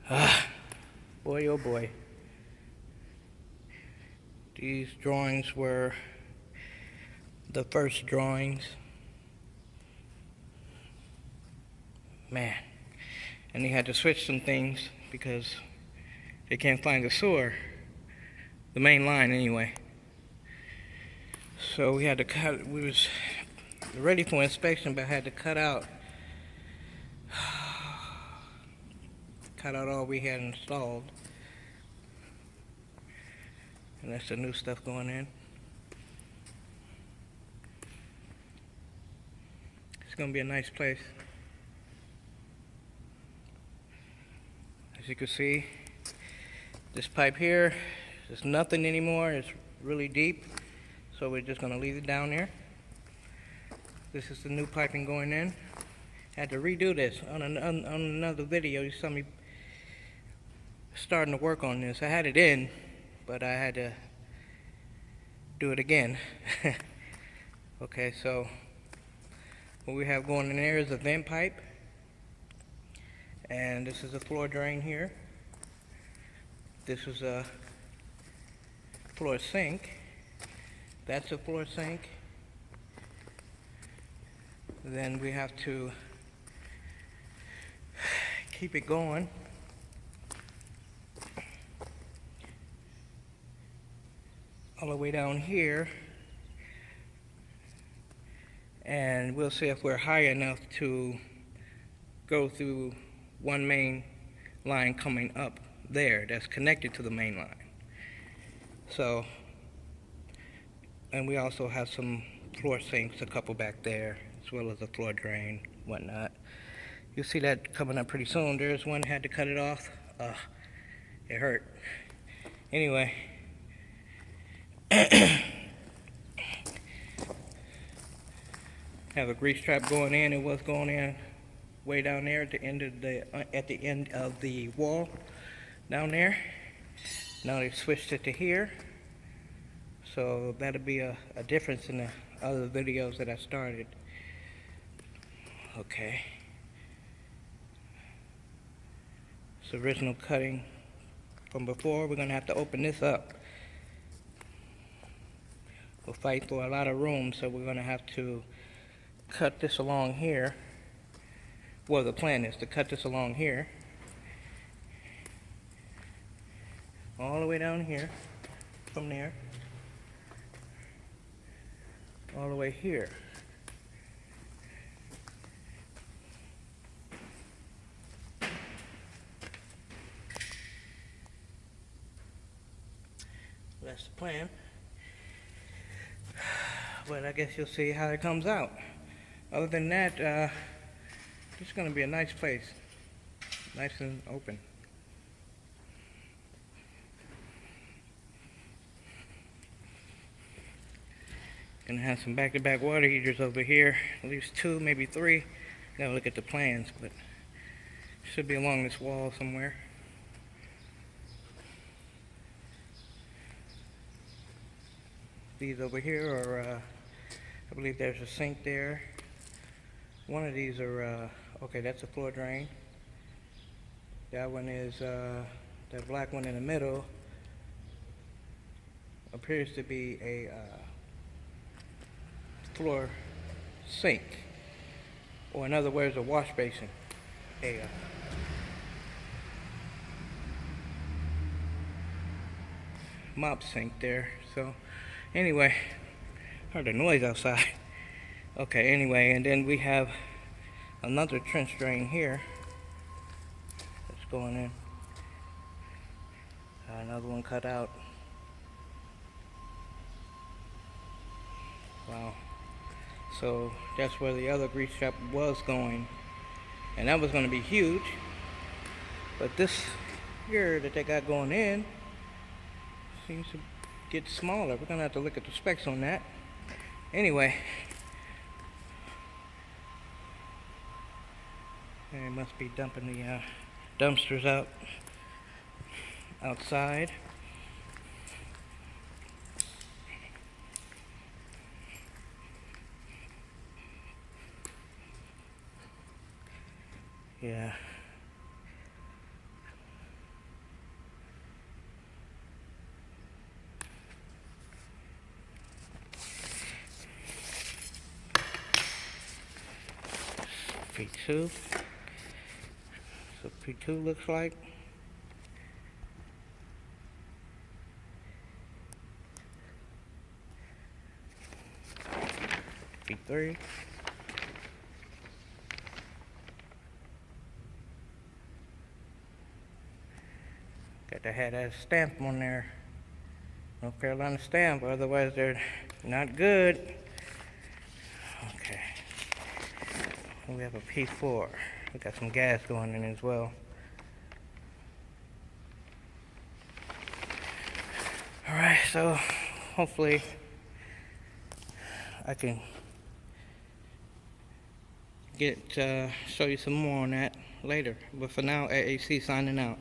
Ah, boy, oh boy. These drawings were the first drawings. Man. And they had to switch some things because they can't find the sewer. The main line, anyway. So we had to cut, we was ready for inspection, but had to cut out all we had installed. And that's the new stuff going in. It's gonna be a nice place. As you can see, this pipe here is nothing anymore. It's really deep, so we're just gonna leave it down there. This is the new piping going in. Had to redo this on another video. You saw me starting to work on this. I had it in, but I had to do it again. Okay, so what we have going in there is a vent pipe, and this is a floor drain here. This is a floor sink. That's a floor sink. Then we have to keep it going. All the way down here. And we'll see if we're high enough to go through one main line coming up there that's connected to the main line. So, and we also have some floor sinks, a couple back there, as well as a floor drain, whatnot. You'll see that coming up pretty soon. There's one had to cut it off. It hurt. Anyway, have a grease trap going in. It was going in way down there at the end of the wall down there. Now they switched it to here, so that'll be a difference in the other videos that I started. Okay, it's original cutting from before. We're gonna have to open this up. We'll fight for a lot of room, so we're gonna have to cut this along here. Well, the plan is to cut this along here, all the way down here, from there, all the way here. That's the plan. But I guess you'll see how it comes out. Other than that, it's going to be a nice place. Nice and open. Gonna have some back-to-back water heaters over here. At least 2, maybe 3. Gotta look at the plans, but should be along this wall somewhere. These over here are, I believe there's a sink there. One of these are, okay, that's a floor drain. That one is, that black one in the middle appears to be a floor sink, or in other words, a wash basin. A mop sink there. So anyway, heard a noise outside. Okay, anyway, and then we have another trench drain here that's going in. Another one cut out. Wow. So that's where the other grease trap was going, and that was going to be huge. But this here that they got going in seems to get smaller. We're going to have to look at the specs on that. Anyway, they must be dumping the dumpsters outside. Yeah. P2. So P2 looks like. P3. Got to have that stamp on there. North Carolina stamp, otherwise they're not good. Okay. We have a P4. We got some gas going in as well. Alright, so hopefully I can show you some more on that later. But for now, AAC signing out.